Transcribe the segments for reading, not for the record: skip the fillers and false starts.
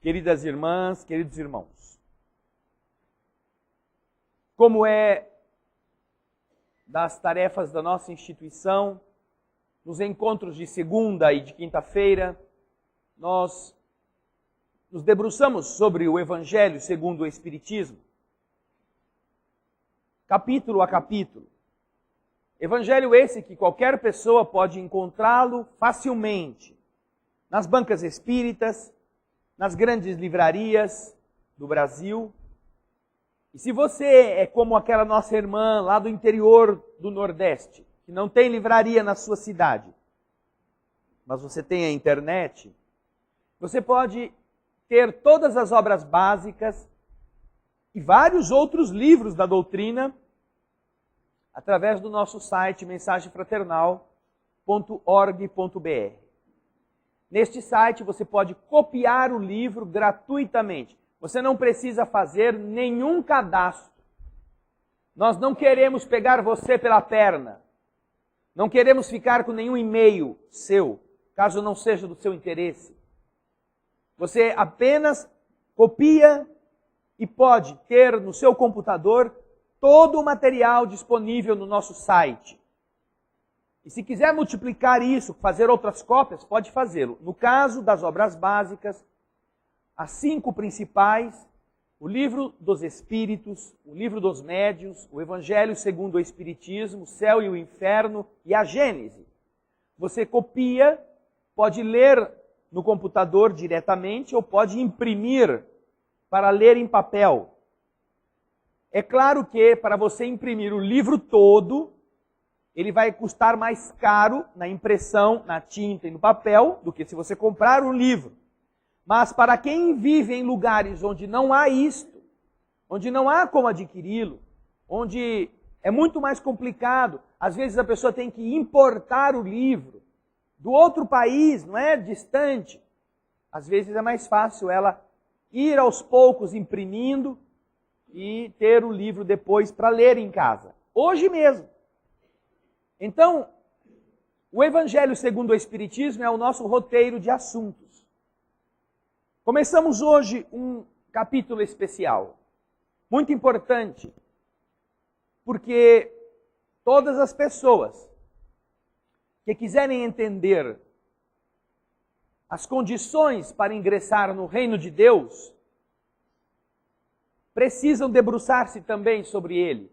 queridas irmãs, queridos irmãos. Como é das tarefas da nossa instituição, nos encontros de segunda e de quinta-feira, nós nos debruçamos sobre o Evangelho segundo o Espiritismo, capítulo a capítulo. Evangelho esse que qualquer pessoa pode encontrá-lo facilmente nas bancas espíritas, nas grandes livrarias do Brasil. E se você é como aquela nossa irmã lá do interior do Nordeste, que não tem livraria na sua cidade, mas você tem a internet, você pode ter todas as obras básicas e vários outros livros da doutrina através do nosso site mensagefraternal.org.br. Neste site você pode copiar o livro gratuitamente. Você não precisa fazer nenhum cadastro. Nós não queremos pegar você pela perna. Não queremos ficar com nenhum e-mail seu, caso não seja do seu interesse. Você apenas copia e pode ter no seu computador todo o material disponível no nosso site. E se quiser multiplicar isso, fazer outras cópias, pode fazê-lo. No caso das obras básicas, as 5 principais, o Livro dos Espíritos, o Livro dos Médiuns, o Evangelho segundo o Espiritismo, o Céu e o Inferno e a Gênese. Você copia, pode ler no computador diretamente ou pode imprimir para ler em papel. É claro que para você imprimir o livro todo, ele vai custar mais caro na impressão, na tinta e no papel, do que se você comprar um livro. Mas para quem vive em lugares onde não há isto, onde não há como adquiri-lo, onde é muito mais complicado, às vezes a pessoa tem que importar o livro do outro país, não é? Distante. Às vezes é mais fácil ela ir aos poucos imprimindo e ter o livro depois para ler em casa. Hoje mesmo. Então, o Evangelho segundo o Espiritismo é o nosso roteiro de assuntos. Começamos hoje um capítulo especial, muito importante, porque todas as pessoas que quiserem entender as condições para ingressar no reino de Deus, precisam debruçar-se também sobre ele.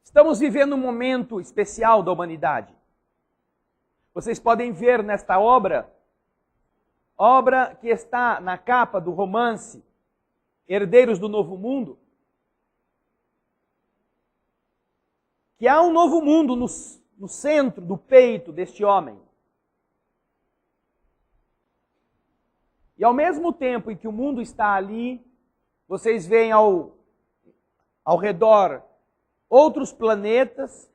Estamos vivendo um momento especial da humanidade. Vocês podem ver nesta obra que está na capa do romance Herdeiros do Novo Mundo, que há um novo mundo no centro do peito deste homem. E ao mesmo tempo em que o mundo está ali, vocês veem ao redor outros planetas,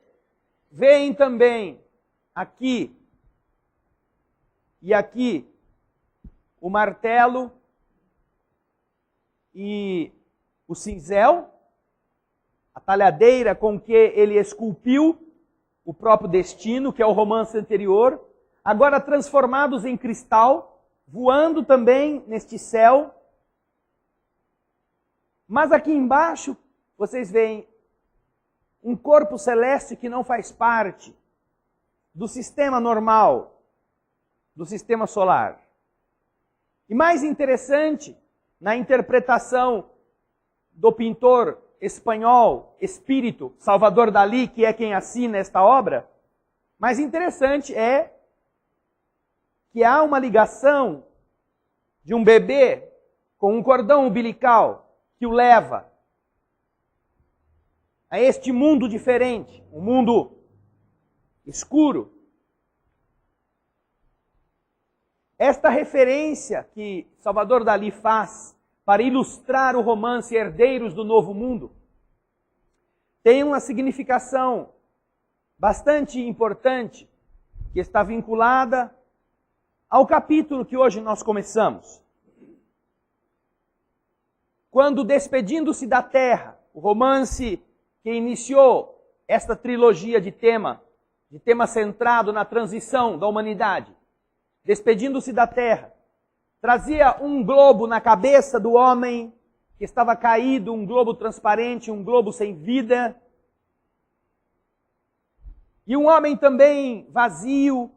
veem também aqui e aqui o martelo e o cinzel, a talhadeira com que ele esculpiu o próprio destino, que é o romance anterior, agora transformados em cristal, voando também neste céu. Mas aqui embaixo, vocês veem um corpo celeste que não faz parte do sistema normal, do sistema solar. E mais interessante, na interpretação do pintor espanhol, Espírito, Salvador Dalí, que é quem assina esta obra, mais interessante é que há uma ligação de um bebê com um cordão umbilical que o leva a este mundo diferente, um mundo escuro. Esta referência que Salvador Dalí faz para ilustrar o romance Herdeiros do Novo Mundo tem uma significação bastante importante que está vinculada ao capítulo que hoje nós começamos. Quando, despedindo-se da Terra, o romance que iniciou esta trilogia de tema centrado na transição da humanidade, despedindo-se da Terra, trazia um globo na cabeça do homem que estava caído, um globo transparente, um globo sem vida. E um homem também vazio,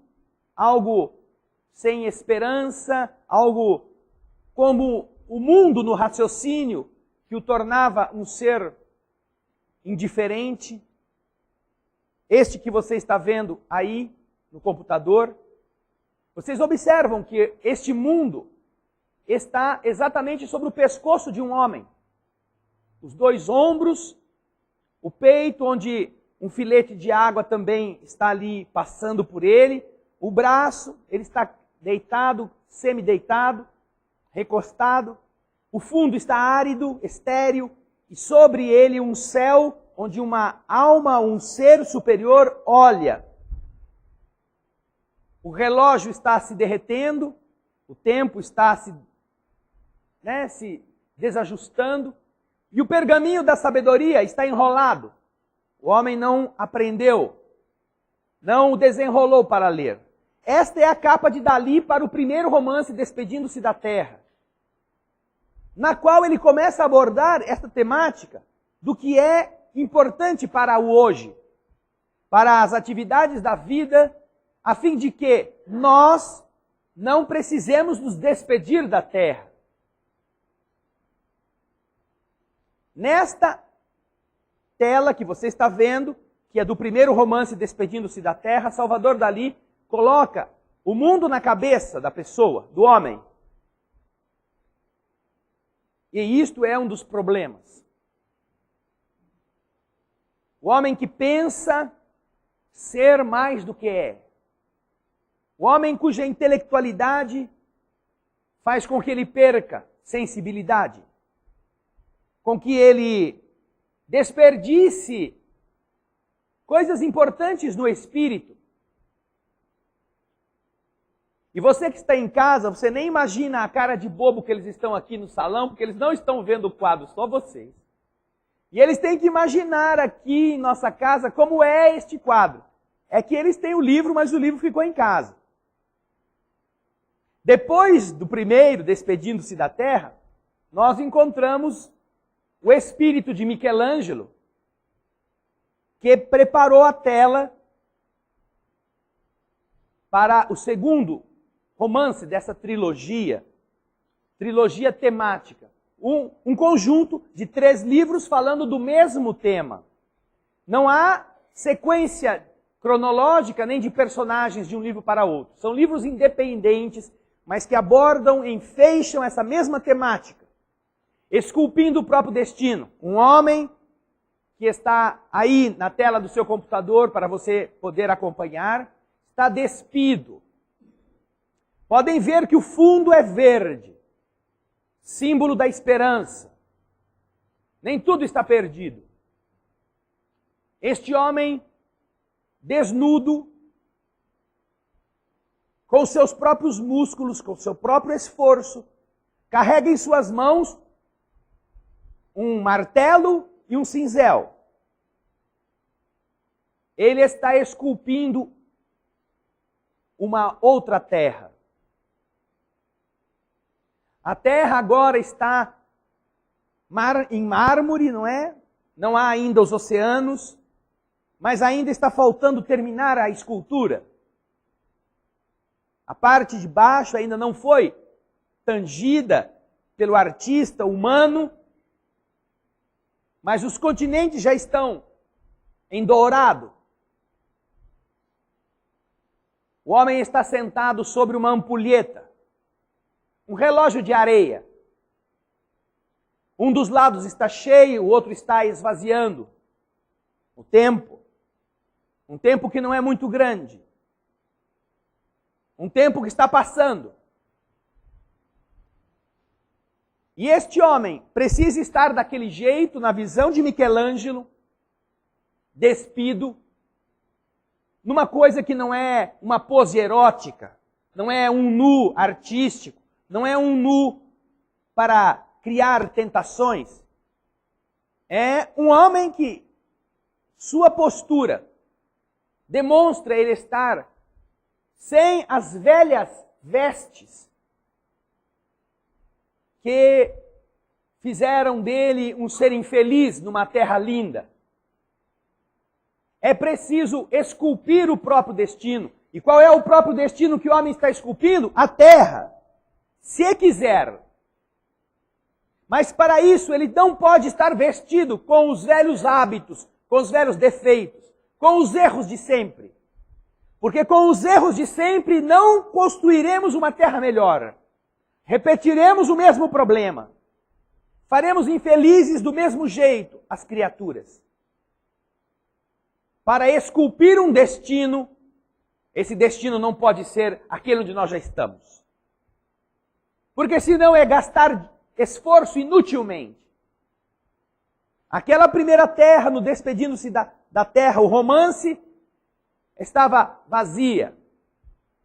algo sem esperança, algo como o mundo no raciocínio, que o tornava um ser indiferente. Este que você está vendo aí no computador, vocês observam que este mundo está exatamente sobre o pescoço de um homem. Os dois ombros, o peito, onde um filete de água também está ali passando por ele, o braço, ele está deitado, semi-deitado, recostado, o fundo está árido, estéril, e sobre ele um céu onde uma alma, um ser superior olha. O relógio está se derretendo, o tempo está se desajustando, e o pergaminho da sabedoria está enrolado. O homem não aprendeu, não o desenrolou para ler. Esta é a capa de Dalí para o primeiro romance, Despedindo-se da Terra, na qual ele começa a abordar esta temática do que é importante para o hoje, para as atividades da vida, a fim de que nós não precisemos nos despedir da terra. Nesta tela que você está vendo, que é do primeiro romance Despedindo-se da Terra, Salvador Dalí coloca o mundo na cabeça da pessoa, do homem. E isto é um dos problemas. O homem que pensa ser mais do que é. O homem cuja intelectualidade faz com que ele perca sensibilidade, com que ele desperdice coisas importantes no espírito. E você que está em casa, você nem imagina a cara de bobo que eles estão aqui no salão, porque eles não estão vendo o quadro, só vocês. E eles têm que imaginar aqui em nossa casa como é este quadro. É que eles têm o livro, mas o livro ficou em casa. Depois do primeiro, Despedindo-se da Terra, nós encontramos o espírito de Michelangelo, que preparou a tela para o segundo romance dessa trilogia temática. Um conjunto de 3 livros falando do mesmo tema. Não há sequência cronológica nem de personagens de um livro para outro. São livros independentes, mas que abordam, enfeixam essa mesma temática, esculpindo o próprio destino. Um homem que está aí na tela do seu computador para você poder acompanhar, está despido. Podem ver que o fundo é verde, símbolo da esperança. Nem tudo está perdido. Este homem, desnudo, com seus próprios músculos, com seu próprio esforço, carrega em suas mãos um martelo e um cinzel. Ele está esculpindo uma outra terra. A terra agora está em mármore, não é? Não há ainda os oceanos, mas ainda está faltando terminar a escultura. A parte de baixo ainda não foi tangida pelo artista humano, mas os continentes já estão em dourado. O homem está sentado sobre uma ampulheta, um relógio de areia. Um dos lados está cheio, o outro está esvaziando. O tempo. Um tempo que não é muito grande. Um tempo que está passando. E este homem precisa estar daquele jeito, na visão de Michelangelo, despido, numa coisa que não é uma pose erótica, não é um nu artístico, não é um nu para criar tentações. É um homem que sua postura demonstra ele estar sem as velhas vestes que fizeram dele um ser infeliz numa terra linda. É preciso esculpir o próprio destino. E qual é o próprio destino que o homem está esculpindo? A terra. Se quiser. Mas para isso ele não pode estar vestido com os velhos hábitos, com os velhos defeitos, com os erros de sempre. Porque com os erros de sempre não construiremos uma terra melhor. Repetiremos o mesmo problema. Faremos infelizes do mesmo jeito as criaturas. Para esculpir um destino, esse destino não pode ser aquele onde nós já estamos. Porque senão é gastar esforço inutilmente. Aquela primeira terra, no despedindo-se da terra, o romance, estava vazia,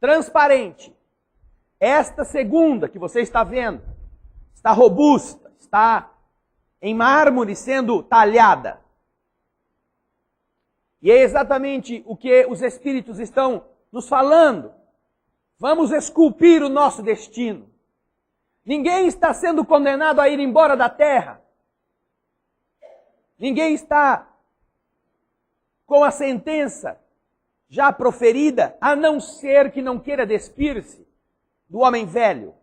transparente. Esta segunda que você está vendo, está robusta, está em mármore sendo talhada. E é exatamente o que os Espíritos estão nos falando. Vamos esculpir o nosso destino. Ninguém está sendo condenado a ir embora da terra. Ninguém está com a sentença já proferida, a não ser que não queira despir-se do homem velho.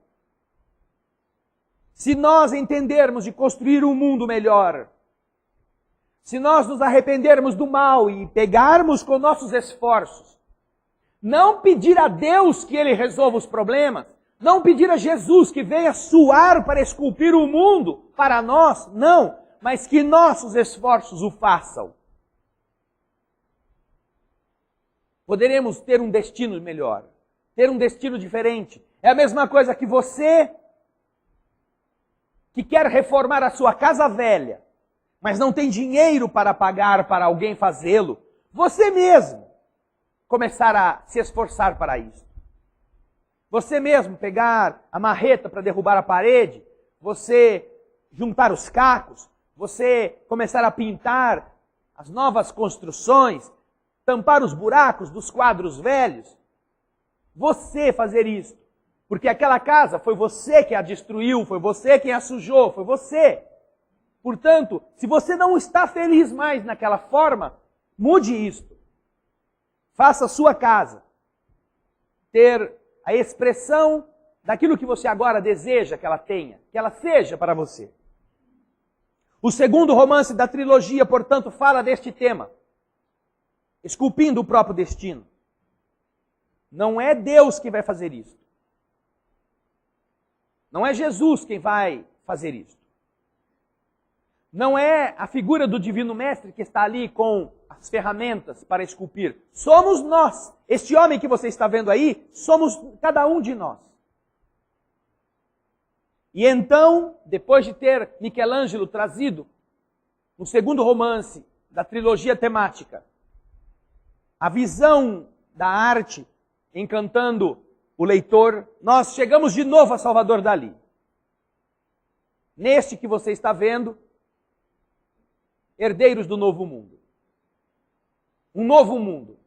Se nós entendermos de construir um mundo melhor, se nós nos arrependermos do mal e pegarmos com nossos esforços, não pedir a Deus que Ele resolva os problemas, não pedir a Jesus que venha suar para esculpir o mundo para nós, não, mas que nossos esforços o façam. Poderemos ter um destino melhor, ter um destino diferente. É a mesma coisa que você que quer reformar a sua casa velha, mas não tem dinheiro para pagar para alguém fazê-lo, você mesmo começar a se esforçar para isso. Você mesmo pegar a marreta para derrubar a parede, você juntar os cacos, você começar a pintar as novas construções, tampar os buracos dos quadros velhos. Você fazer isso. Porque aquela casa foi você que a destruiu, foi você quem a sujou, foi você. Portanto, se você não está feliz mais naquela forma, mude isto. Faça a sua casa ter a expressão daquilo que você agora deseja que ela tenha, que ela seja para você. O segundo romance da trilogia, portanto, fala deste tema, esculpindo o próprio destino. Não é Deus quem vai fazer isso. Não é Jesus quem vai fazer isso. Não é a figura do Divino Mestre que está ali com as ferramentas para esculpir. Somos nós. Este homem que você está vendo aí, somos cada um de nós. E então, depois de ter Michelangelo trazido no segundo romance da trilogia temática, a visão da arte encantando o leitor, nós chegamos de novo a Salvador Dalí. Neste que você está vendo, herdeiros do novo mundo. Um novo mundo.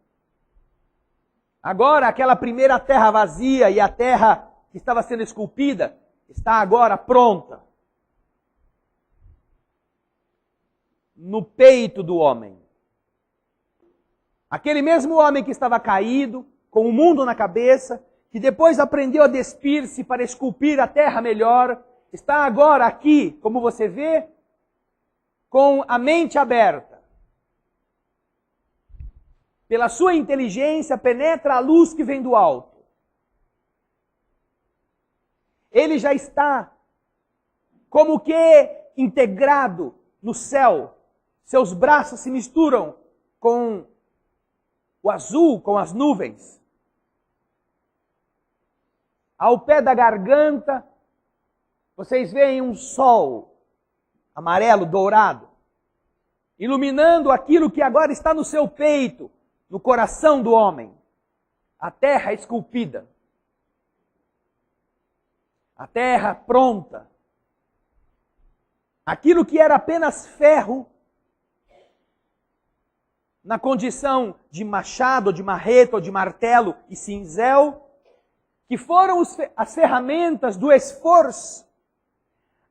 Agora, aquela primeira terra vazia e a terra que estava sendo esculpida, está agora pronta. No peito do homem. Aquele mesmo homem que estava caído, com o mundo na cabeça, que depois aprendeu a despir-se para esculpir a terra melhor, está agora aqui, como você vê, com a mente aberta. Pela sua inteligência, penetra a luz que vem do alto. Ele já está como que integrado no céu. Seus braços se misturam com o azul, com as nuvens. Ao pé da garganta, vocês veem um sol amarelo, dourado, iluminando aquilo que agora está no seu peito, no coração do homem. A terra esculpida. A terra pronta. Aquilo que era apenas ferro, na condição de machado, de marreta, ou de martelo e cinzel, que foram as ferramentas do esforço,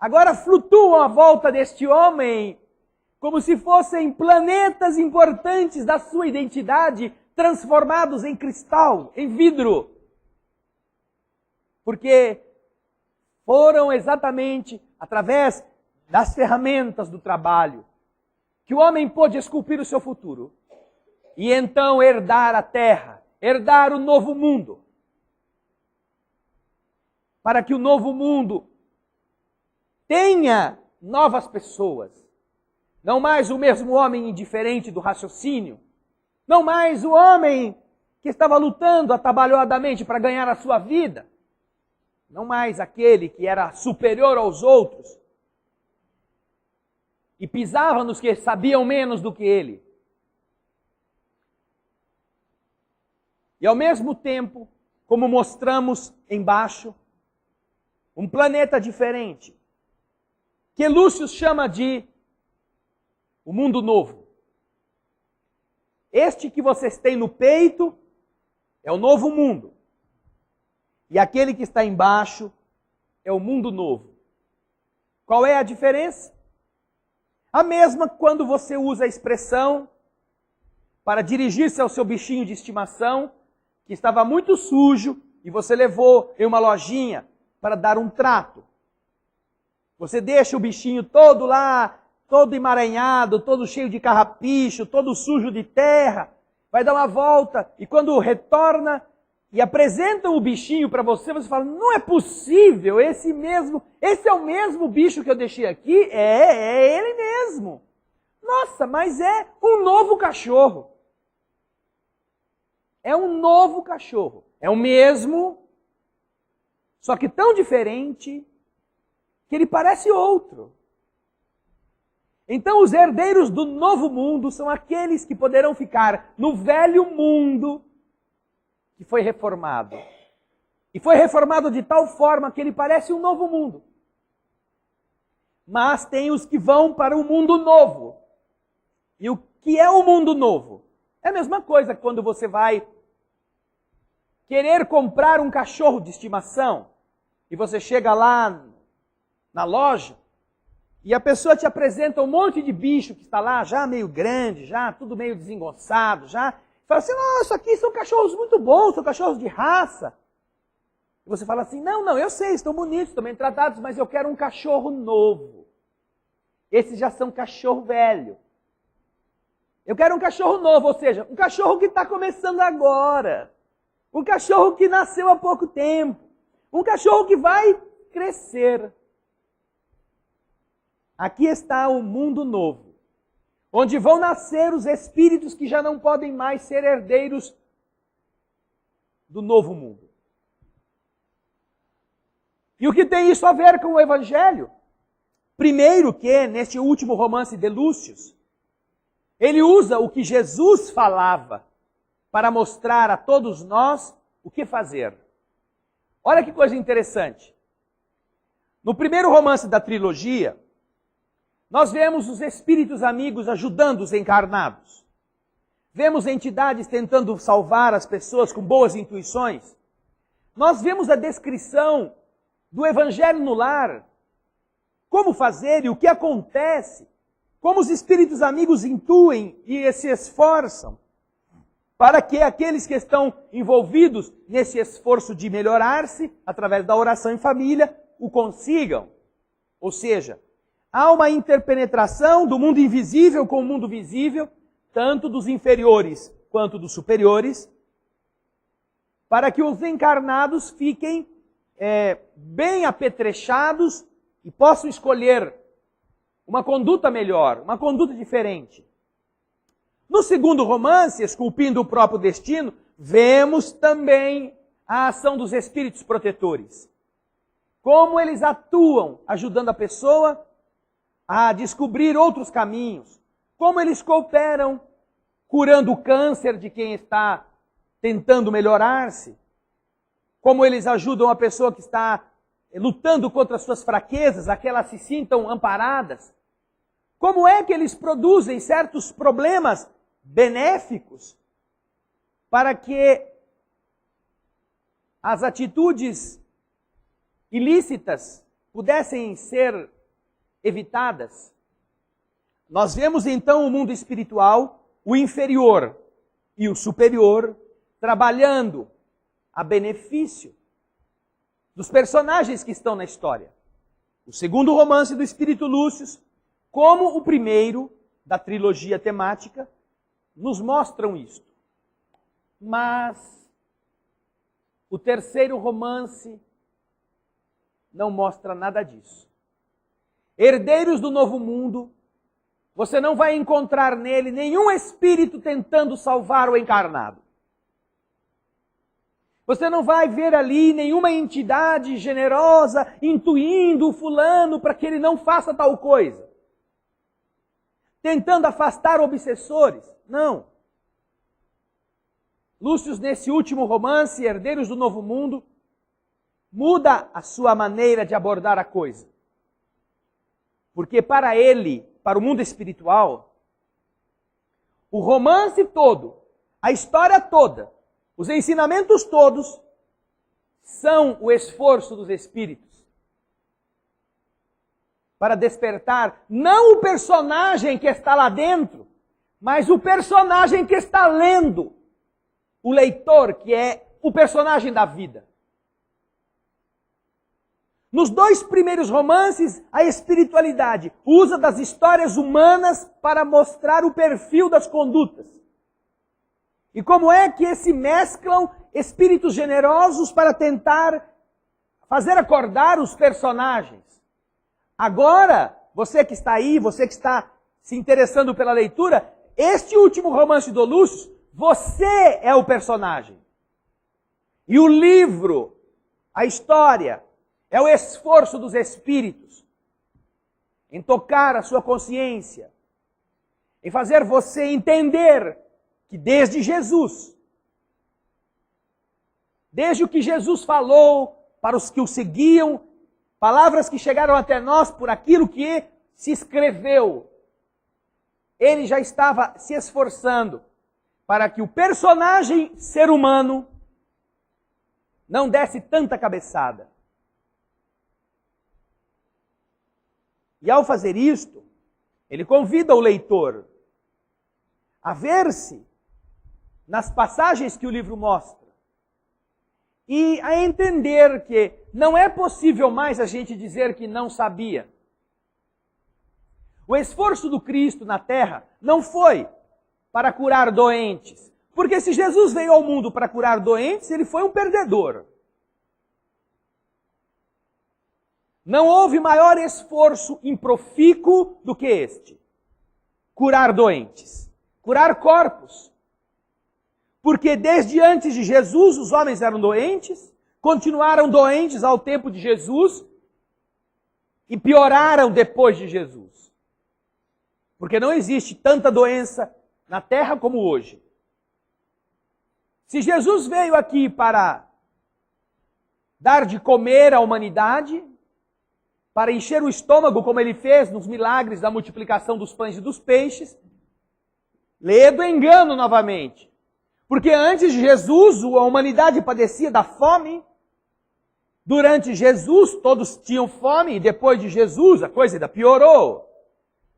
agora flutuam à volta deste homem, como se fossem planetas importantes da sua identidade, transformados em cristal, em vidro. Porque foram exatamente através das ferramentas do trabalho que o homem pôde esculpir o seu futuro e então herdar a terra, herdar o novo mundo. Para que o novo mundo tenha novas pessoas. Não mais o mesmo homem indiferente do raciocínio. Não mais o homem que estava lutando atabalhoadamente para ganhar a sua vida. Não mais aquele que era superior aos outros e pisava nos que sabiam menos do que ele. E ao mesmo tempo, como mostramos embaixo, um planeta diferente, que Lúcio chama de o mundo novo. Este que vocês têm no peito é o novo mundo. E aquele que está embaixo é o mundo novo. Qual é a diferença? A mesma quando você usa a expressão para dirigir-se ao seu bichinho de estimação, que estava muito sujo, e você levou em uma lojinha para dar um trato. Você deixa o bichinho todo lá, todo emaranhado, todo cheio de carrapicho, todo sujo de terra, vai dar uma volta, e quando retorna e apresentam o bichinho para você, você fala, não é possível, esse é o mesmo bicho que eu deixei aqui? É ele mesmo. Nossa, mas é um novo cachorro. É um novo cachorro. É o mesmo, só que tão diferente que ele parece outro. Então os herdeiros do novo mundo são aqueles que poderão ficar no velho mundo que foi reformado. E foi reformado de tal forma que ele parece um novo mundo. Mas tem os que vão para o mundo novo. E o que é o mundo novo? É a mesma coisa quando você vai querer comprar um cachorro de estimação e você chega lá na loja e a pessoa te apresenta um monte de bicho que está lá, já meio grande, já tudo meio desengonçado, já. Fala assim, isso aqui são cachorros muito bons, são cachorros de raça. E você fala assim, não, eu sei, estão bonitos, estão bem tratados, mas eu quero um cachorro novo. Esses já são cachorro velho. Eu quero um cachorro novo, ou seja, um cachorro que está começando agora. Um cachorro que nasceu há pouco tempo. Um cachorro que vai crescer. Aqui está o mundo novo, onde vão nascer os espíritos que já não podem mais ser herdeiros do novo mundo. E o que tem isso a ver com o Evangelho? Primeiro que, neste último romance de Lúcio, ele usa o que Jesus falava para mostrar a todos nós o que fazer. Olha que coisa interessante. No primeiro romance da trilogia, nós vemos os espíritos amigos ajudando os encarnados. Vemos entidades tentando salvar as pessoas com boas intuições. Nós vemos a descrição do Evangelho no lar. Como fazer e o que acontece. Como os espíritos amigos intuem e se esforçam para que aqueles que estão envolvidos nesse esforço de melhorar-se, através da oração em família, o consigam. Ou seja, há uma interpenetração do mundo invisível com o mundo visível, tanto dos inferiores quanto dos superiores, para que os encarnados fiquem bem apetrechados e possam escolher uma conduta melhor, uma conduta diferente. No segundo romance, Esculpindo o Próprio Destino, vemos também a ação dos espíritos protetores. Como eles atuam ajudando a pessoa a descobrir outros caminhos. Como eles cooperam curando o câncer de quem está tentando melhorar-se. Como eles ajudam a pessoa que está lutando contra as suas fraquezas, a que elas se sintam amparadas. Como é que eles produzem certos problemas benéficos para que as atitudes ilícitas pudessem ser evitadas, nós vemos então o mundo espiritual, o inferior e o superior, trabalhando a benefício dos personagens que estão na história. O segundo romance do Espírito Lúcius, como o primeiro da trilogia temática, nos mostram isto. Mas o terceiro romance não mostra nada disso. Herdeiros do Novo Mundo, você não vai encontrar nele nenhum espírito tentando salvar o encarnado. Você não vai ver ali nenhuma entidade generosa intuindo o fulano para que ele não faça tal coisa. Tentando afastar obsessores. Não. Lúcius, nesse último romance, Herdeiros do Novo Mundo, muda a sua maneira de abordar a coisa. Porque para ele, para o mundo espiritual, o romance todo, a história toda, os ensinamentos todos são o esforço dos espíritos para despertar não o personagem que está lá dentro, mas o personagem que está lendo, o leitor, que é o personagem da vida. Nos dois primeiros romances, a espiritualidade usa das histórias humanas para mostrar o perfil das condutas. E como é que se mesclam espíritos generosos para tentar fazer acordar os personagens. Agora, você que está aí, você que está se interessando pela leitura, este último romance do Lúcius, você é o personagem. E o livro, a história, é o esforço dos espíritos em tocar a sua consciência, em fazer você entender que desde Jesus, desde o que Jesus falou para os que o seguiam, palavras que chegaram até nós por aquilo que se escreveu, ele já estava se esforçando para que o personagem ser humano não desse tanta cabeçada. E ao fazer isto, ele convida o leitor a ver-se nas passagens que o livro mostra e a entender que não é possível mais a gente dizer que não sabia. O esforço do Cristo na terra não foi para curar doentes, porque se Jesus veio ao mundo para curar doentes, ele foi um perdedor. Não houve maior esforço improfícuo do que este. Curar doentes. Curar corpos. Porque desde antes de Jesus os homens eram doentes, continuaram doentes ao tempo de Jesus e pioraram depois de Jesus. Porque não existe tanta doença na terra como hoje. Se Jesus veio aqui para dar de comer à humanidade, para encher o estômago, como ele fez nos milagres da multiplicação dos pães e dos peixes, lê do engano novamente. Porque antes de Jesus, a humanidade padecia da fome. Durante Jesus, todos tinham fome, e depois de Jesus, a coisa ainda piorou.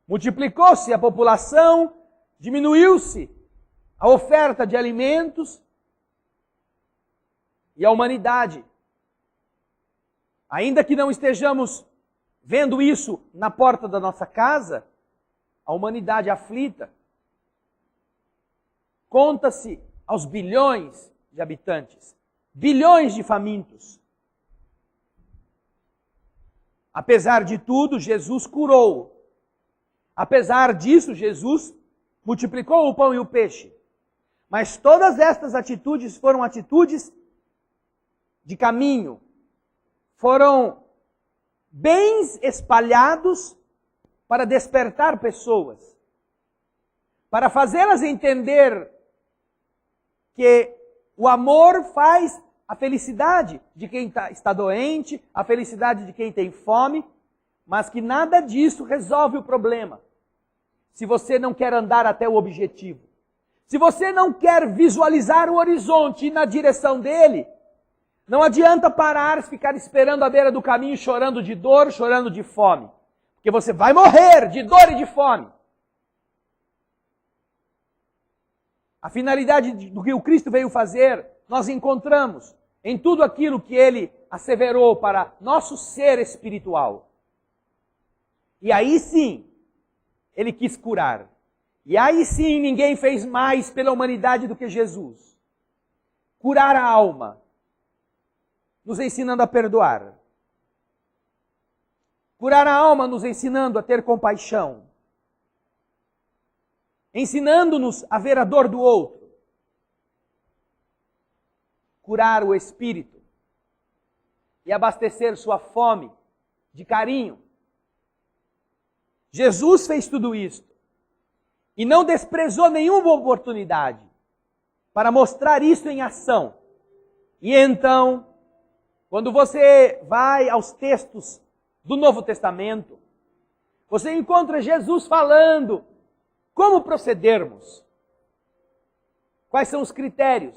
Multiplicou-se a população, diminuiu-se a oferta de alimentos, e a humanidade, ainda que não estejamos vendo isso na porta da nossa casa, a humanidade aflita. Conta-se aos bilhões de habitantes, bilhões de famintos. Apesar de tudo, Jesus curou. Apesar disso, Jesus multiplicou o pão e o peixe. Mas todas estas atitudes foram atitudes de caminho. Foram bens espalhados para despertar pessoas, para fazê-las entender que o amor faz a felicidade de quem está doente, a felicidade de quem tem fome, mas que nada disso resolve o problema. Se você não quer andar até o objetivo, se você não quer visualizar o horizonte e ir na direção dele, Não adianta parar, ficar esperando à beira do caminho, chorando de dor, chorando de fome. Porque você vai morrer de dor e de fome. A finalidade do que o Cristo veio fazer, nós encontramos em tudo aquilo que Ele asseverou para nosso ser espiritual. E aí sim, Ele quis curar. E aí sim, ninguém fez mais pela humanidade do que Jesus. Curar a alma, nos ensinando a perdoar. Curar a alma, nos ensinando a ter compaixão. Ensinando-nos a ver a dor do outro. Curar o espírito e abastecer sua fome de carinho. Jesus fez tudo isto e não desprezou nenhuma oportunidade para mostrar isso em ação. E então, quando você vai aos textos do Novo Testamento, você encontra Jesus falando como procedermos. Quais são os critérios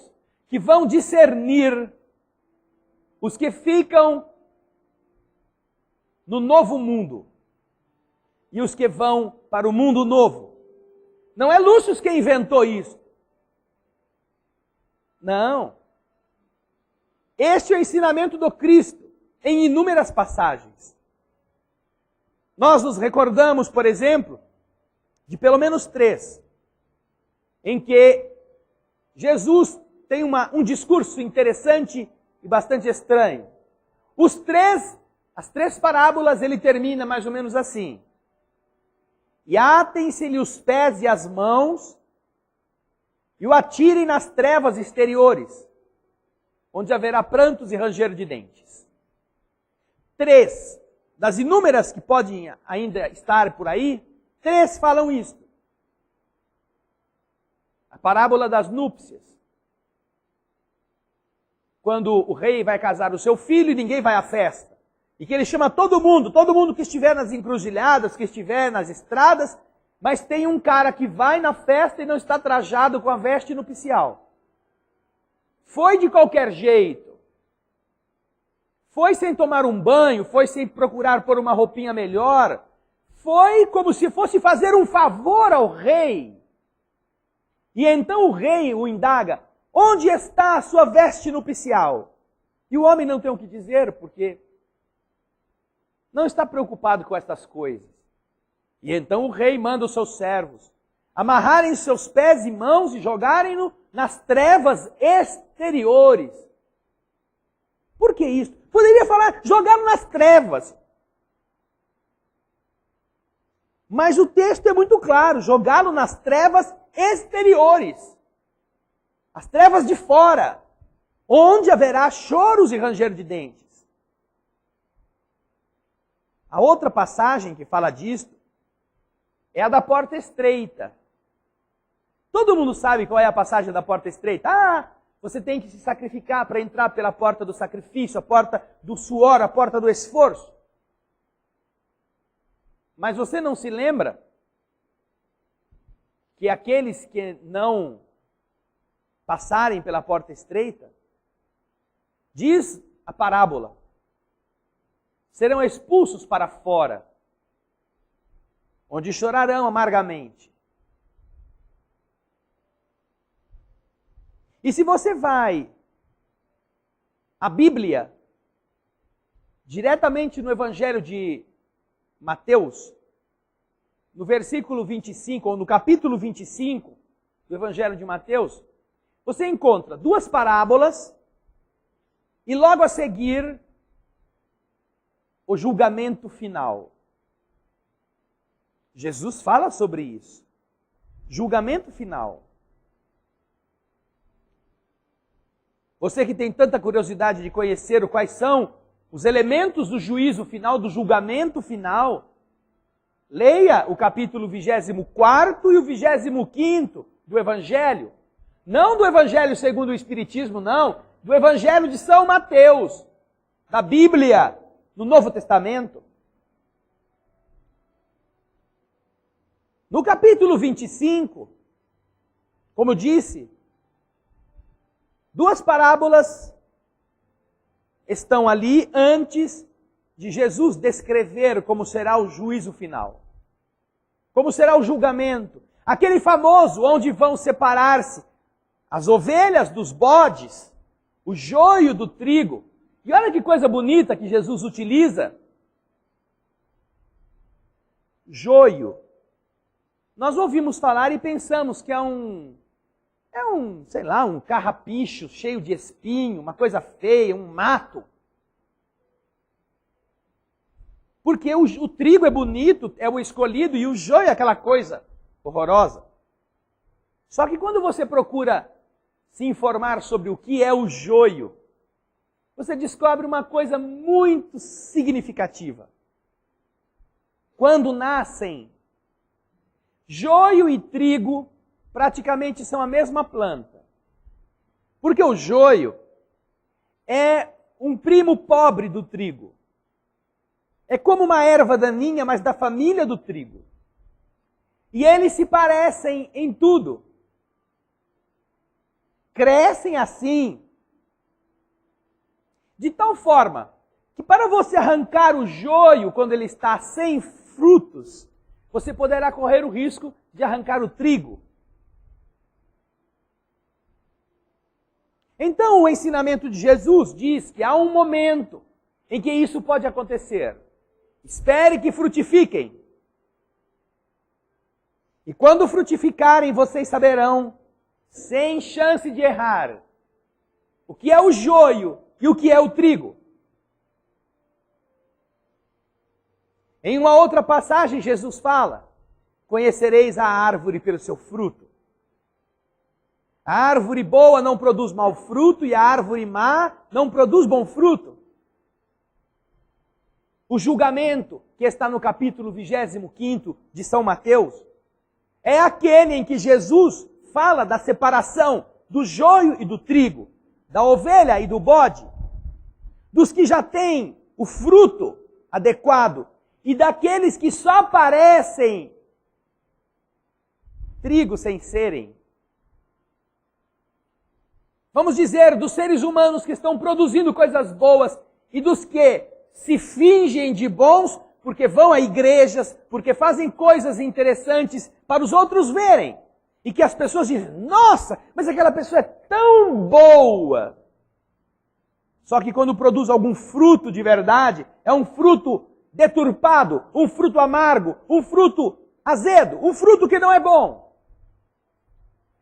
que vão discernir os que ficam no novo mundo e os que vão para o mundo novo. Não é Lúcio quem inventou isso. Não. Este é o ensinamento do Cristo em inúmeras passagens. Nós nos recordamos, por exemplo, de pelo menos 3, em que Jesus tem um discurso interessante e bastante estranho. As 3 parábolas, ele termina mais ou menos assim. E atem-se-lhe os pés e as mãos, e o atirem nas trevas exteriores, onde haverá prantos e ranger de dentes. 3 das inúmeras que podem ainda estar por aí, 3 falam isto. A parábola das núpcias. Quando o rei vai casar o seu filho e ninguém vai à festa. E que ele chama todo mundo que estiver nas encruzilhadas, que estiver nas estradas, mas tem um cara que vai na festa e não está trajado com a veste nupcial. Foi de qualquer jeito. Foi sem tomar um banho, foi sem procurar pôr uma roupinha melhor. Foi como se fosse fazer um favor ao rei. E então o rei o indaga, onde está a sua veste nupcial? E o homem não tem o que dizer, porque não está preocupado com estas coisas. E então o rei manda os seus servos amarrarem seus pés e mãos e jogarem-no nas trevas exteriores. Por que isso? Poderia falar, jogá-lo nas trevas. Mas o texto é muito claro, jogá-lo nas trevas exteriores. As trevas de fora, onde haverá choros e ranger de dentes. A outra passagem que fala disto é a da porta estreita. Todo mundo sabe qual é a passagem da porta estreita? Ah, você tem que se sacrificar para entrar pela porta do sacrifício, a porta do suor, a porta do esforço. Mas você não se lembra que aqueles que não passarem pela porta estreita, diz a parábola, serão expulsos para fora, onde chorarão amargamente. E se você vai à Bíblia, diretamente no Evangelho de Mateus, no versículo 25, ou no capítulo 25 do Evangelho de Mateus, você encontra 2 parábolas e logo a seguir o julgamento final. Jesus fala sobre isso. Julgamento final. Você que tem tanta curiosidade de conhecer quais são os elementos do juízo final, do julgamento final, leia o capítulo 24 e o 25 do Evangelho. Não do Evangelho segundo o Espiritismo, não. Do Evangelho de São Mateus, da Bíblia, no Novo Testamento. No capítulo 25, como eu disse, 2 parábolas estão ali antes de Jesus descrever como será o juízo final. Como será o julgamento. Aquele famoso onde vão separar-se as ovelhas dos bodes, o joio do trigo. E olha que coisa bonita que Jesus utiliza. Joio. Nós ouvimos falar e pensamos que é um carrapicho cheio de espinho, uma coisa feia, um mato. Porque o trigo é bonito, é o escolhido, e o joio é aquela coisa horrorosa. Só que quando você procura se informar sobre o que é o joio, você descobre uma coisa muito significativa. Quando nascem, joio e trigo praticamente são a mesma planta. Porque o joio é um primo pobre do trigo. É como uma erva daninha, mas da família do trigo. E eles se parecem em tudo. Crescem assim, de tal forma que para você arrancar o joio quando ele está sem frutos, você poderá correr o risco de arrancar o trigo. Então, o ensinamento de Jesus diz que há um momento em que isso pode acontecer. Espere que frutifiquem. E quando frutificarem, vocês saberão, sem chance de errar, o que é o joio e o que é o trigo. Em uma outra passagem, Jesus fala: conhecereis a árvore pelo seu fruto. A árvore boa não produz mau fruto e a árvore má não produz bom fruto. O julgamento, que está no capítulo 25 de São Mateus, é aquele em que Jesus fala da separação do joio e do trigo, da ovelha e do bode, dos que já têm o fruto adequado e daqueles que só parecem trigo sem serem. Vamos dizer, dos seres humanos que estão produzindo coisas boas e dos que se fingem de bons porque vão a igrejas, porque fazem coisas interessantes para os outros verem. E que as pessoas dizem: nossa, mas aquela pessoa é tão boa. Só que quando produz algum fruto de verdade, é um fruto deturpado, um fruto amargo, um fruto azedo, um fruto que não é bom.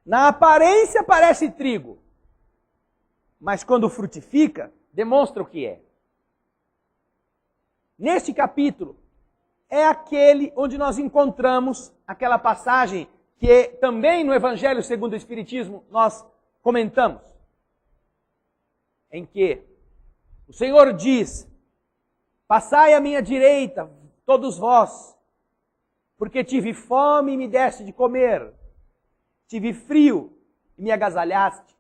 Na aparência parece trigo, mas quando frutifica, demonstra o que é. Neste capítulo, é aquele onde nós encontramos aquela passagem que também no Evangelho segundo o Espiritismo nós comentamos, em que o Senhor diz: passai à minha direita, todos vós, porque tive fome e me deste de comer, tive frio e me agasalhaste,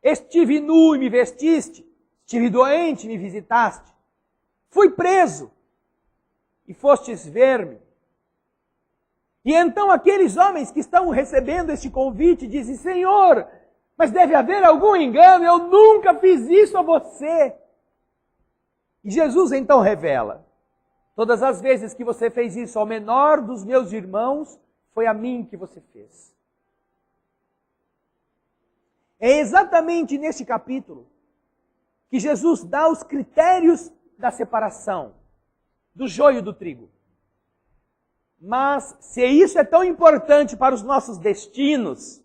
estive nu e me vestiste, estive doente e me visitaste, fui preso e fostes ver-me. E então aqueles homens que estão recebendo este convite dizem: Senhor, mas deve haver algum engano, eu nunca fiz isso a você. E Jesus então revela: todas as vezes que você fez isso ao menor dos meus irmãos, foi a mim que você fez. É exatamente neste capítulo que Jesus dá os critérios da separação do joio do trigo. Mas se isso é tão importante para os nossos destinos,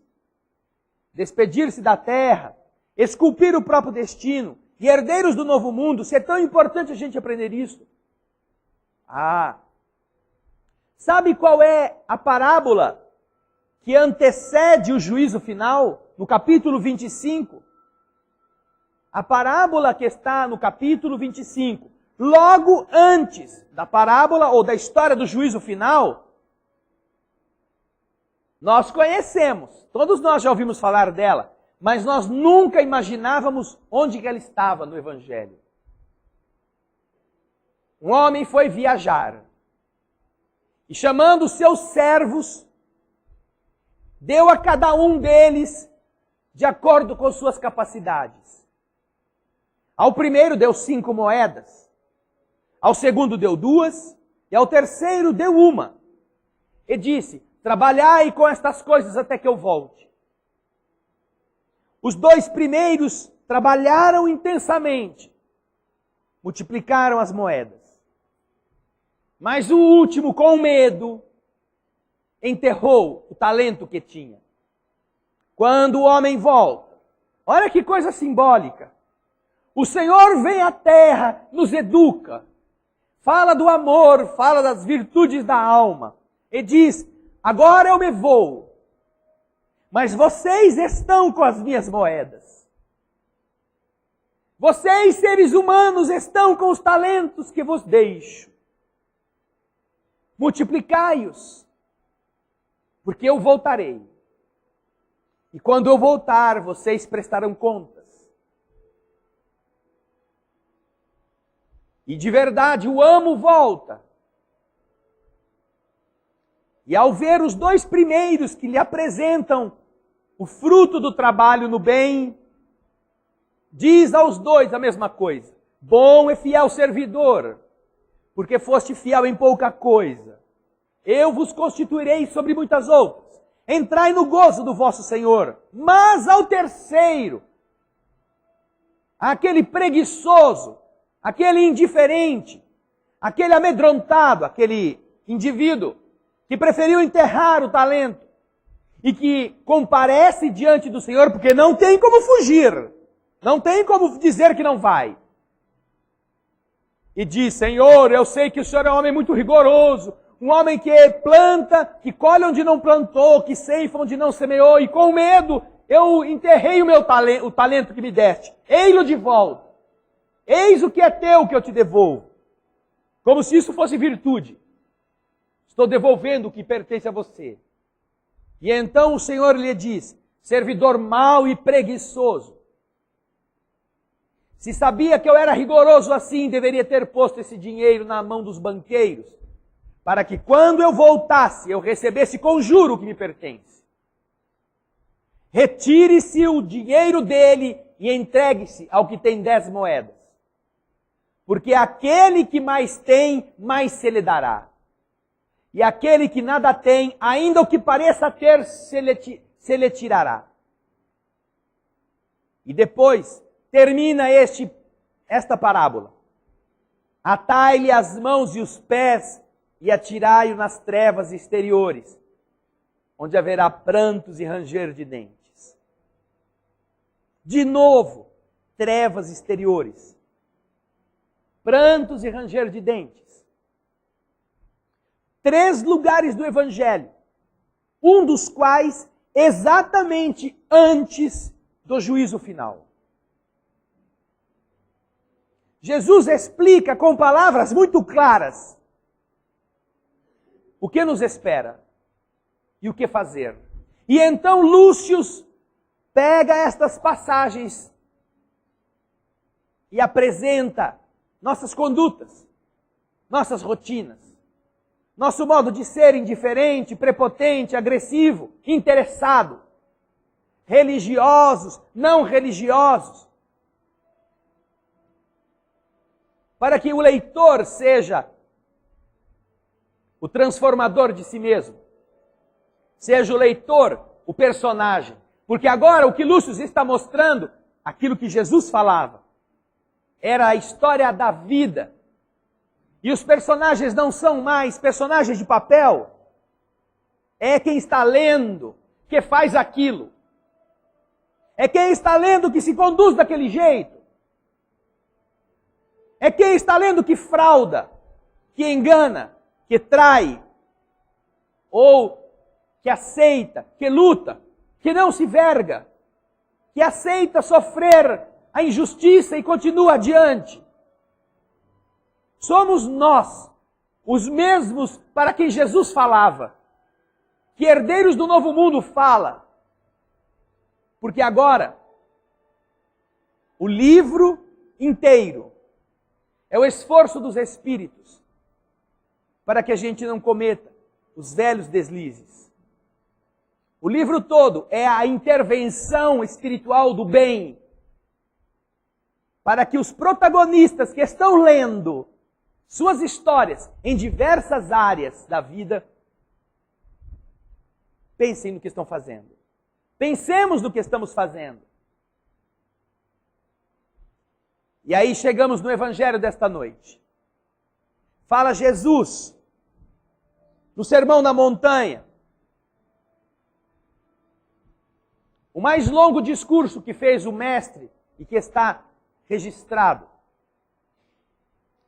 despedir-se da terra, esculpir o próprio destino e herdeiros do novo mundo, se é tão importante a gente aprender isso. Sabe qual é a parábola que antecede o juízo final? No capítulo 25. A parábola que está no capítulo 25, logo antes da parábola ou da história do juízo final, nós conhecemos, todos nós já ouvimos falar dela, mas nós nunca imaginávamos onde que ela estava no Evangelho. Um homem foi viajar e, chamando os seus servos, deu a cada um deles de acordo com suas capacidades. Ao primeiro deu 5 moedas, ao segundo deu 2, e ao terceiro deu 1. E disse: trabalhai com estas coisas até que eu volte. Os 2 primeiros trabalharam intensamente, multiplicaram as moedas. Mas o último, com medo, enterrou o talento que tinha. Quando o homem volta, olha que coisa simbólica. O Senhor vem à terra, nos educa, fala do amor, fala das virtudes da alma, e diz: agora eu me vou, mas vocês estão com as minhas moedas. Vocês, seres humanos, estão com os talentos que vos deixo. Multiplicai-os, porque eu voltarei. E quando eu voltar, vocês prestarão contas. E de verdade, o amo volta. E ao ver os 2 primeiros que lhe apresentam o fruto do trabalho no bem, diz aos 2 a mesma coisa: bom e fiel servidor, porque foste fiel em pouca coisa, eu vos constituirei sobre muitas outras. Entrai no gozo do vosso Senhor. Mas ao terceiro, aquele preguiçoso, aquele indiferente, aquele amedrontado, aquele indivíduo que preferiu enterrar o talento e que comparece diante do Senhor porque não tem como fugir, não tem como dizer que não vai. E diz: Senhor, eu sei que o Senhor é um homem muito rigoroso, um homem que planta, que colhe onde não plantou, que ceifa onde não semeou, e com medo eu enterrei o talento que me deste. Ei-lo de volta. Eis o que é teu que eu te devolvo. Como se isso fosse virtude. Estou devolvendo o que pertence a você. E então o Senhor lhe diz: servidor mau e preguiçoso. Se sabia que eu era rigoroso assim, deveria ter posto esse dinheiro na mão dos banqueiros, para que quando eu voltasse, eu recebesse com juro o que me pertence. Retire-se o dinheiro dele e entregue-se ao que tem 10 moedas. Porque aquele que mais tem, mais se lhe dará. E aquele que nada tem, ainda o que pareça ter, se lhe tirará. E depois, termina esta parábola. Atai-lhe as mãos e os pés e atirai-o nas trevas exteriores, onde haverá prantos e ranger de dentes. De novo, trevas exteriores. Prantos e ranger de dentes. 3 lugares do Evangelho, um dos quais exatamente antes do juízo final. Jesus explica com palavras muito claras o que nos espera e o que fazer. E então Lúcio pega estas passagens e apresenta nossas condutas, nossas rotinas, nosso modo de ser indiferente, prepotente, agressivo, interessado, religiosos, não religiosos, para que o leitor seja o transformador de si mesmo. Seja o leitor o personagem. Porque agora o que Lúcio está mostrando, aquilo que Jesus falava, era a história da vida. E os personagens não são mais personagens de papel. É quem está lendo que faz aquilo. É quem está lendo que se conduz daquele jeito. É quem está lendo que frauda, que engana, que trai, ou que aceita, que luta, que não se verga, que aceita sofrer a injustiça e continua adiante. Somos nós, os mesmos para quem Jesus falava, que herdeiros do novo mundo fala. Porque agora, o livro inteiro é o esforço dos Espíritos para que a gente não cometa os velhos deslizes. O livro todo é a intervenção espiritual do bem. para que os protagonistas que estão lendo suas histórias em diversas áreas da vida pensem no que estão fazendo. Pensemos no que estamos fazendo. E aí chegamos no Evangelho desta noite. Fala Jesus, no Sermão da Montanha, o mais longo discurso que fez o Mestre e que está registrado.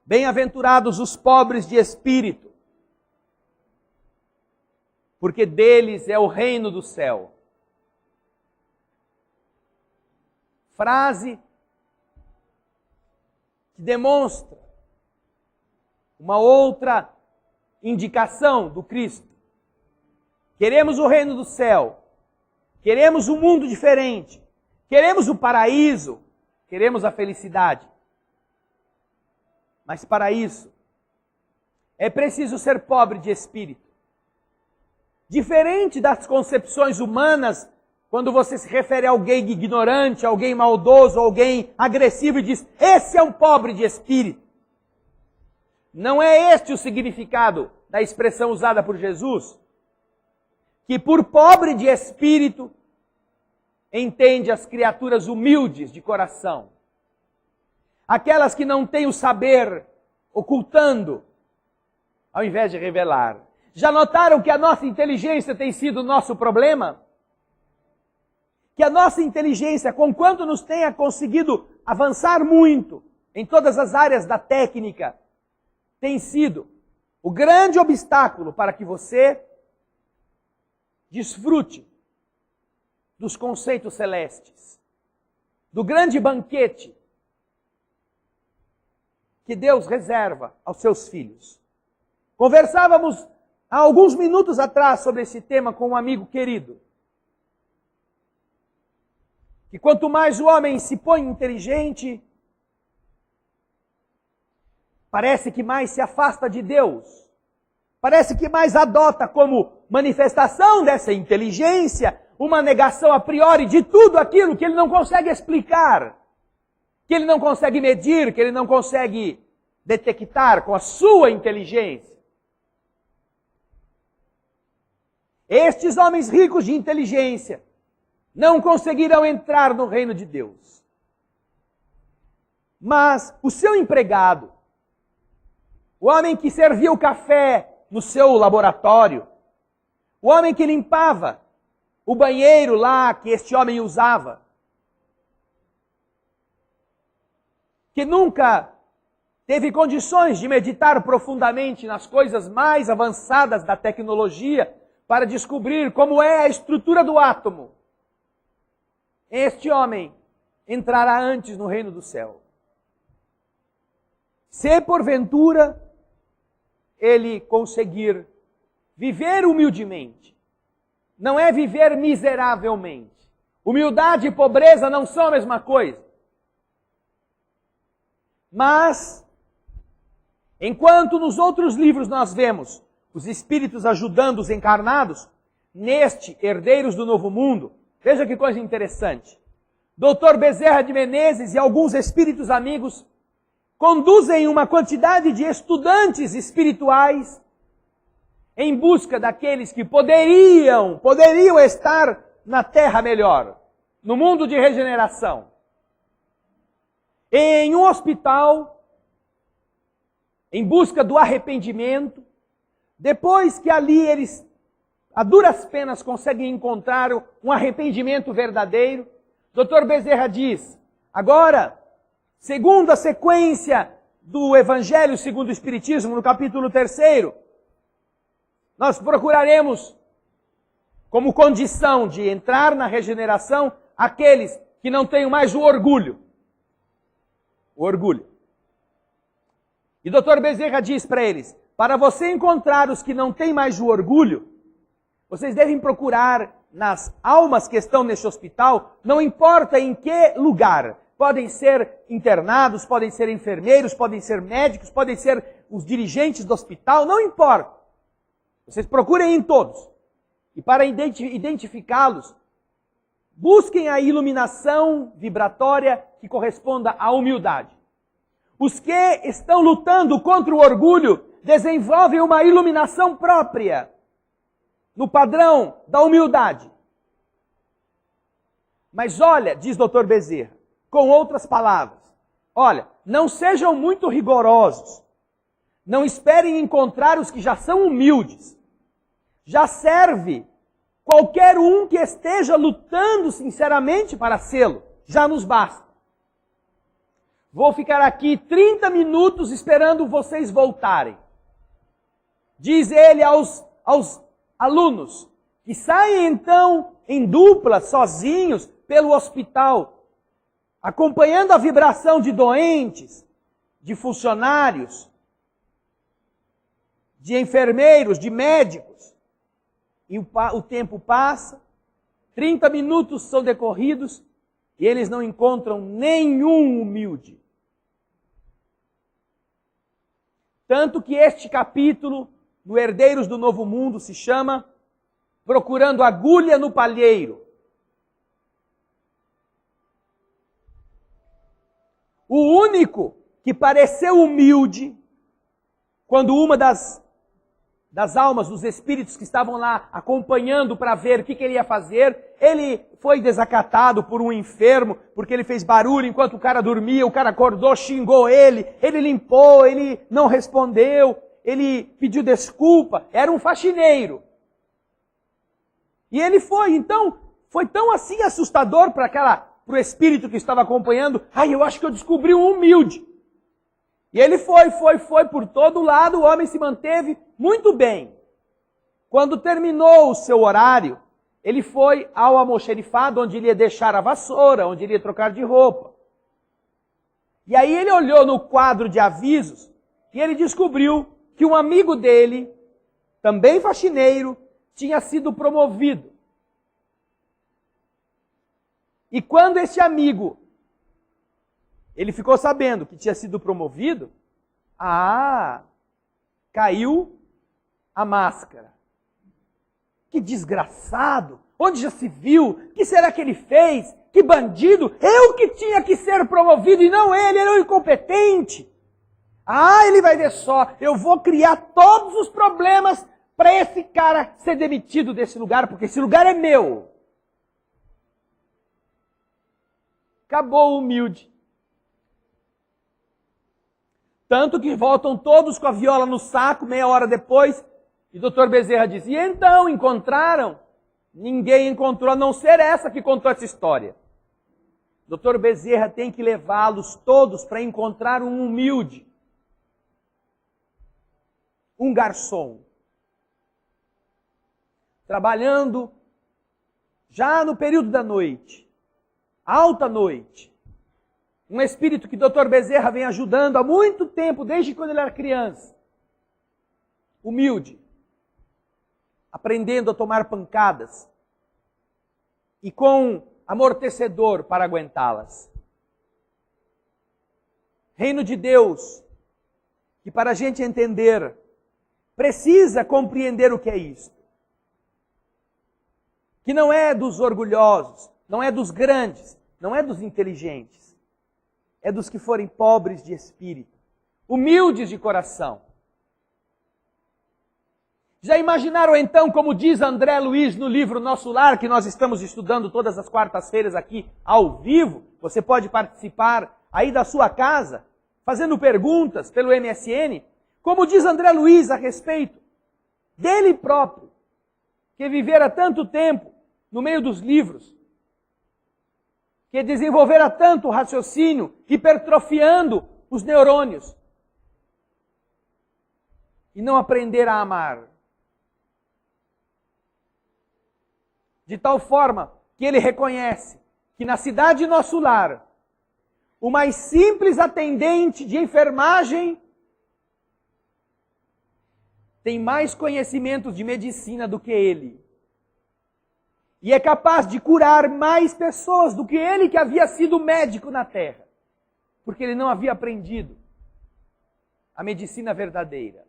Bem-aventurados os pobres de espírito, porque deles é o reino do céu. Frase que demonstra uma outra indicação do Cristo. Queremos o reino do céu, queremos um mundo diferente, queremos o paraíso, queremos a felicidade. Mas para isso, é preciso ser pobre de espírito. Diferente das concepções humanas, quando você se refere a alguém ignorante, alguém maldoso, alguém agressivo e diz, esse é um pobre de espírito. Não é este o significado da expressão usada por Jesus, que por pobre de espírito entende as criaturas humildes de coração. Aquelas que não têm o saber ocultando, ao invés de revelar. Já notaram que a nossa inteligência tem sido o nosso problema? Que a nossa inteligência, conquanto nos tenha conseguido avançar muito em todas as áreas da técnica, tem sido o grande obstáculo para que você desfrute dos conceitos celestes, do grande banquete que Deus reserva aos seus filhos. Conversávamos há alguns minutos atrás sobre esse tema com um amigo querido. Que quanto mais o homem se põe inteligente, parece que mais se afasta de Deus. Parece que mais adota como manifestação dessa inteligência uma negação a priori de tudo aquilo que ele não consegue explicar, que ele não consegue medir, que ele não consegue detectar com a sua inteligência. Estes homens ricos de inteligência não conseguirão entrar no reino de Deus. Mas o seu empregado, o homem que servia o café no seu laboratório, o homem que limpava o banheiro lá que este homem usava, que nunca teve condições de meditar profundamente nas coisas mais avançadas da tecnologia para descobrir como é a estrutura do átomo, este homem entrará antes no reino do céu. Se porventura ele conseguir viver humildemente, não é viver miseravelmente. Humildade e pobreza não são a mesma coisa. Mas, enquanto nos outros livros nós vemos os espíritos ajudando os encarnados, neste Herdeiros do Novo Mundo, veja que coisa interessante. Dr. Bezerra de Menezes e alguns espíritos amigos conduzem uma quantidade de estudantes espirituais em busca daqueles que poderiam estar na terra melhor, no mundo de regeneração. Em um hospital, em busca do arrependimento, depois que ali eles, a duras penas, conseguem encontrar um arrependimento verdadeiro, Dr. Bezerra diz, agora, segundo a sequência do Evangelho segundo o Espiritismo, no capítulo 3, nós procuraremos, como condição de entrar na regeneração, aqueles que não tenham mais o orgulho. O orgulho. E Dr. Bezerra diz para eles, para você encontrar os que não têm mais o orgulho, vocês devem procurar nas almas que estão neste hospital, não importa em que lugar. Podem ser internados, podem ser enfermeiros, podem ser médicos, podem ser os dirigentes do hospital, não importa. Vocês procurem em todos. E para identificá-los, busquem a iluminação vibratória que corresponda à humildade. Os que estão lutando contra o orgulho desenvolvem uma iluminação própria no padrão da humildade. Mas olha, diz Dr. Bezerra, com outras palavras, olha, não sejam muito rigorosos. Não esperem encontrar os que já são humildes. Já serve qualquer um que esteja lutando sinceramente para sê-lo. Já nos basta. Vou ficar aqui 30 minutos esperando vocês voltarem. Diz ele aos alunos, que saem então em dupla, sozinhos, pelo hospital, acompanhando a vibração de doentes, de funcionários, de enfermeiros, de médicos. E o tempo passa, 30 minutos são decorridos e eles não encontram nenhum humilde. Tanto que este capítulo, no Herdeiros do Novo Mundo, se chama Procurando Agulha no Palheiro. O único que pareceu humilde, quando uma das almas, dos espíritos que estavam lá acompanhando para ver o que ele ia fazer, ele foi desacatado por um enfermo, porque ele fez barulho enquanto o cara dormia, o cara acordou, xingou ele limpou, ele não respondeu, ele pediu desculpa, era um faxineiro. E ele foi, então, foi tão assim assustador para o espírito que estava acompanhando, eu acho que eu descobri um humilde. E ele foi por todo lado, o homem se manteve muito bem. Quando terminou o seu horário, ele foi ao almoxerifado, onde ele ia deixar a vassoura, onde ele ia trocar de roupa. E aí ele olhou no quadro de avisos e ele descobriu que um amigo dele, também faxineiro, tinha sido promovido. E quando esse amigo, ele ficou sabendo que tinha sido promovido, caiu a máscara. Que desgraçado! Onde já se viu? O que será que ele fez? Que bandido! Eu que tinha que ser promovido e não ele é um incompetente. Ele vai ver só, eu vou criar todos os problemas para esse cara ser demitido desse lugar, porque esse lugar é meu. Acabou o humilde. Tanto que voltam todos com a viola no saco, meia hora depois, e o Dr. Bezerra diz, e então, encontraram? Ninguém encontrou, a não ser essa que contou essa história. O Dr. Bezerra tem que levá-los todos para encontrar um humilde. Um garçom. Trabalhando já no período da noite, alta noite. Um espírito que o Dr. Bezerra vem ajudando há muito tempo, desde quando ele era criança. Humilde. Aprendendo a tomar pancadas. E com amortecedor para aguentá-las. Reino de Deus, que para a gente entender, precisa compreender o que é isso. Que não é dos orgulhosos, não é dos grandes, não é dos inteligentes. É dos que forem pobres de espírito, humildes de coração. Já imaginaram então, como diz André Luiz no livro Nosso Lar, que nós estamos estudando todas as quartas-feiras aqui ao vivo? Você pode participar aí da sua casa, fazendo perguntas pelo MSN. Como diz André Luiz a respeito dele próprio, que vivera tanto tempo no meio dos livros, que desenvolvera tanto o raciocínio, hipertrofiando os neurônios, e não aprender a amar. De tal forma que ele reconhece que na cidade Nosso Lar, o mais simples atendente de enfermagem tem mais conhecimentos de medicina do que ele. E é capaz de curar mais pessoas do que ele, que havia sido médico na terra. Porque ele não havia aprendido a medicina verdadeira.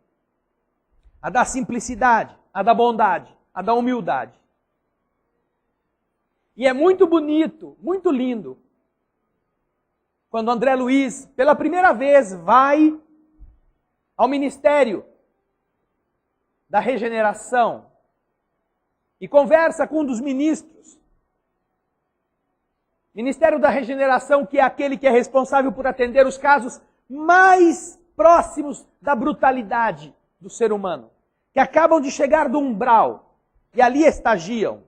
A da simplicidade, a da bondade, a da humildade. E é muito bonito, muito lindo, quando André Luiz, pela primeira vez, vai ao Ministério da Regeneração e conversa com um dos ministros. Ministério da Regeneração, que é aquele que é responsável por atender os casos mais próximos da brutalidade do ser humano, que acabam de chegar do umbral e ali estagiam.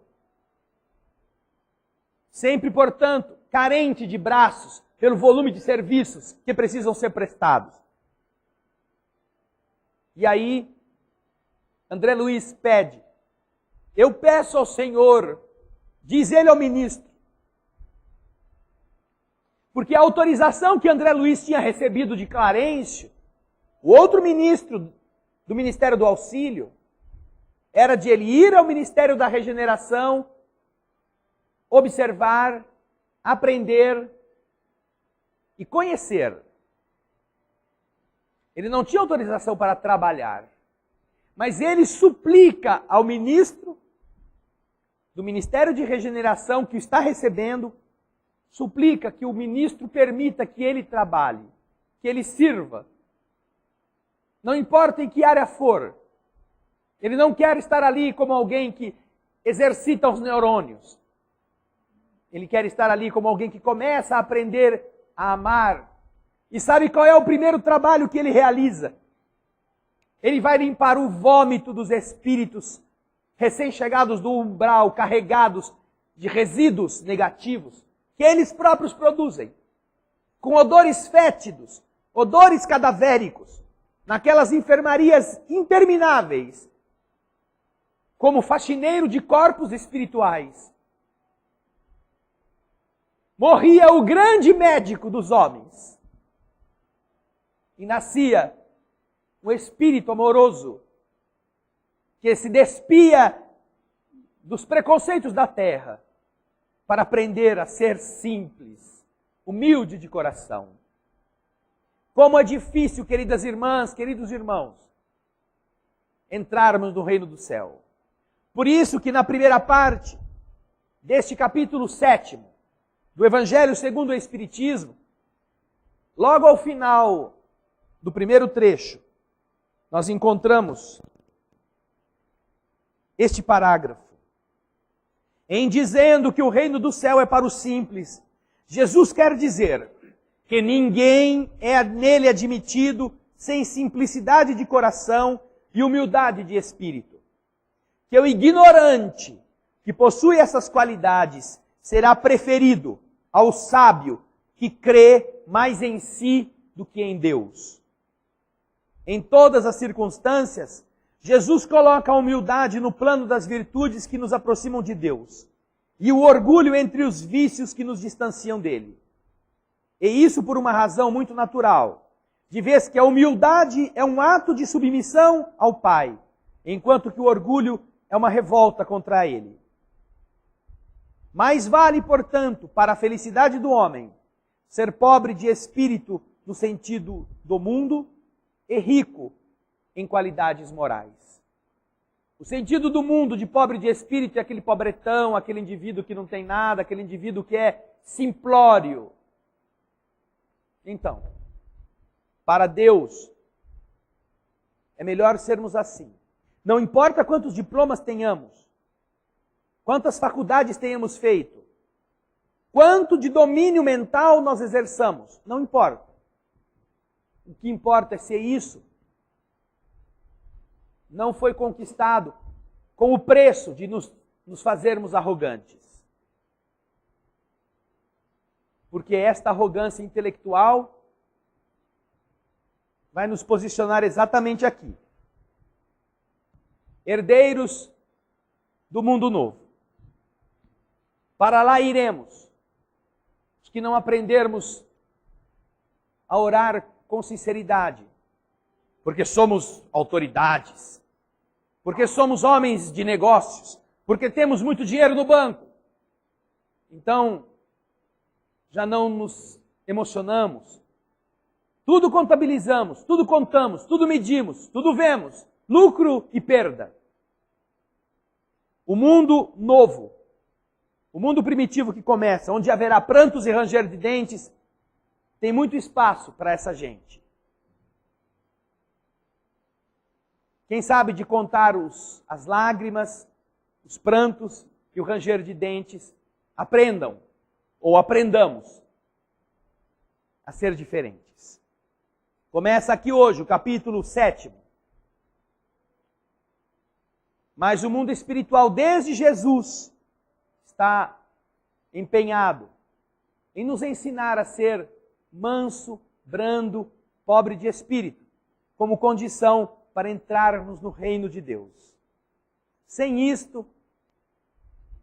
Sempre, portanto, carente de braços pelo volume de serviços que precisam ser prestados. E aí, André Luiz pede, eu peço ao Senhor, diz ele ao ministro, porque a autorização que André Luiz tinha recebido de Clarencio, o outro ministro do Ministério do Auxílio, era de ele ir ao Ministério da Regeneração, observar, aprender e conhecer. Ele não tinha autorização para trabalhar, mas ele suplica ao ministro do Ministério de Regeneração que o está recebendo, suplica que o ministro permita que ele trabalhe, que ele sirva. Não importa em que área for. Ele não quer estar ali como alguém que exercita os neurônios. Ele quer estar ali como alguém que começa a aprender a amar. E sabe qual é o primeiro trabalho que ele realiza? Ele vai limpar o vômito dos espíritos recém-chegados do umbral, carregados de resíduos negativos, que eles próprios produzem, com odores fétidos, odores cadavéricos, naquelas enfermarias intermináveis, como faxineiro de corpos espirituais. Morria o grande médico dos homens. E nascia um espírito amoroso que se despia dos preconceitos da terra para aprender a ser simples, humilde de coração. Como é difícil, queridas irmãs, queridos irmãos, entrarmos no reino do céu. Por isso que na primeira parte deste capítulo 7 do Evangelho segundo o Espiritismo, logo ao final do primeiro trecho, nós encontramos este parágrafo. Em dizendo que o reino do céu é para os simples, Jesus quer dizer que ninguém é nele admitido sem simplicidade de coração e humildade de espírito. Que o ignorante que possui essas qualidades será preferido ao sábio que crê mais em si do que em Deus. Em todas as circunstâncias, Jesus coloca a humildade no plano das virtudes que nos aproximam de Deus e o orgulho entre os vícios que nos distanciam dele. E isso por uma razão muito natural, de vez que a humildade é um ato de submissão ao Pai, enquanto que o orgulho é uma revolta contra ele. Mais vale, portanto, para a felicidade do homem, ser pobre de espírito no sentido do mundo e rico em qualidades morais. O sentido do mundo de pobre de espírito é aquele pobretão, aquele indivíduo que não tem nada, aquele indivíduo que é simplório. Então, para Deus, é melhor sermos assim. Não importa quantos diplomas tenhamos, quantas faculdades tenhamos feito, quanto de domínio mental nós exerçamos, não importa. O que importa é se isso não foi conquistado com o preço de nos fazermos arrogantes. Porque esta arrogância intelectual vai nos posicionar exatamente aqui. Herdeiros do mundo novo. Para lá iremos. Os que não aprendermos a orar com sinceridade, porque somos autoridades, porque somos homens de negócios, porque temos muito dinheiro no banco. Então, já não nos emocionamos. Tudo contabilizamos, tudo contamos, tudo medimos, tudo vemos. Lucro e perda. O mundo novo O mundo primitivo que começa, onde haverá prantos e ranger de dentes, tem muito espaço para essa gente. Quem sabe de contar as lágrimas, os prantos e o ranger de dentes, aprendam ou aprendamos a ser diferentes. Começa aqui hoje o capítulo 7. Mas o mundo espiritual, desde Jesus, está empenhado em nos ensinar a ser manso, brando, pobre de espírito, como condição para entrarmos no reino de Deus. Sem isto,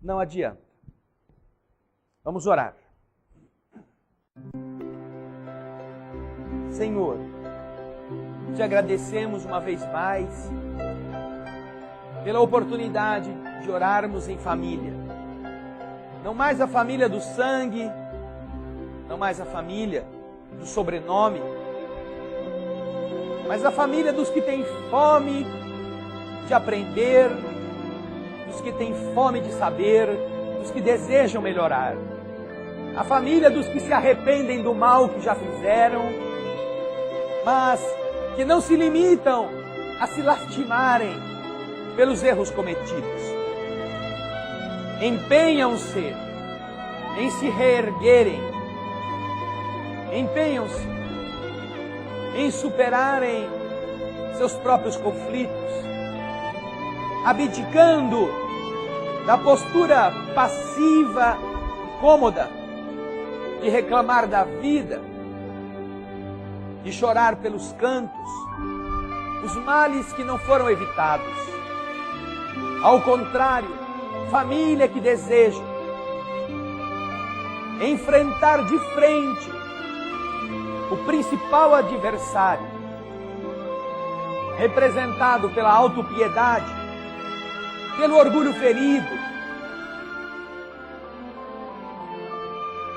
não adianta. Vamos orar. Senhor, te agradecemos uma vez mais pela oportunidade de orarmos em família. Não mais a família do sangue, não mais a família do sobrenome, mas a família dos que têm fome de aprender, dos que têm fome de saber, dos que desejam melhorar. A família dos que se arrependem do mal que já fizeram, mas que não se limitam a se lastimarem pelos erros cometidos. Empenham-se em se reerguerem, empenham-se em superarem seus próprios conflitos, abdicando da postura passiva e cômoda de reclamar da vida, de chorar pelos cantos, os males que não foram evitados. Ao contrário, família que deseja enfrentar de frente o principal adversário, representado pela autopiedade, pelo orgulho ferido,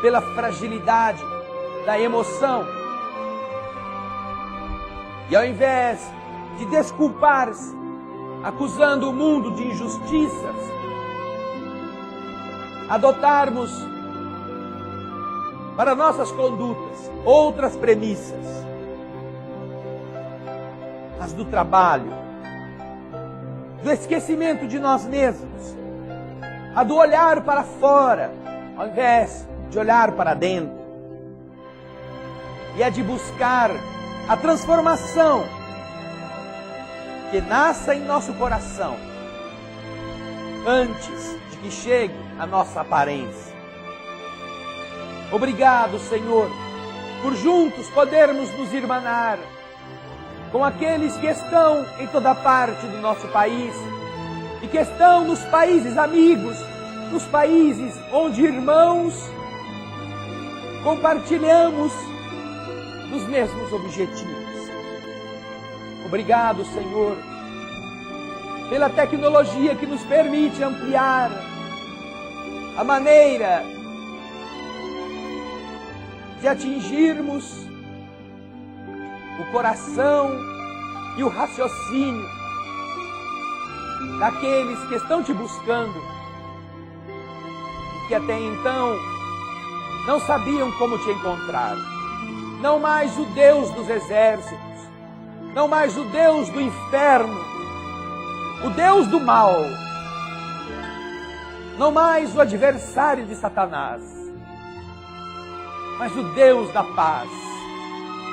pela fragilidade da emoção. E ao invés de desculpar-se, acusando o mundo de injustiças, adotarmos para nossas condutas outras premissas, as do trabalho, do esquecimento de nós mesmos, a do olhar para fora, ao invés de olhar para dentro, e a de buscar a transformação que nasça em nosso coração antes de que chegue a nossa aparência. Obrigado, Senhor, por juntos podermos nos irmanar com aqueles que estão em toda parte do nosso país e que estão nos países amigos, nos países onde irmãos compartilhamos dos mesmos objetivos. Obrigado, Senhor, pela tecnologia que nos permite ampliar a maneira de atingirmos o coração e o raciocínio daqueles que estão te buscando e que até então não sabiam como te encontrar. Não mais o Deus dos exércitos, não mais o Deus do inferno, o Deus do mal, não mais o adversário de Satanás, mas o Deus da paz,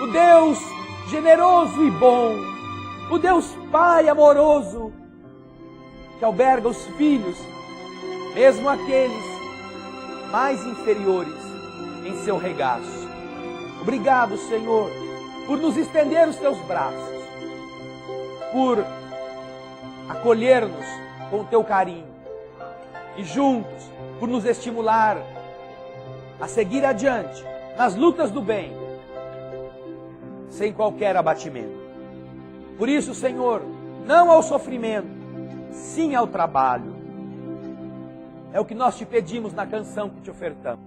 o Deus generoso e bom, o Deus Pai amoroso, que alberga os filhos, mesmo aqueles mais inferiores, em seu regaço. Obrigado, Senhor, por nos estender os teus braços, por acolher-nos com o teu carinho e juntos por nos estimular a seguir adiante nas lutas do bem, sem qualquer abatimento. Por isso, Senhor, não ao sofrimento, sim ao trabalho. É o que nós te pedimos na canção que te ofertamos.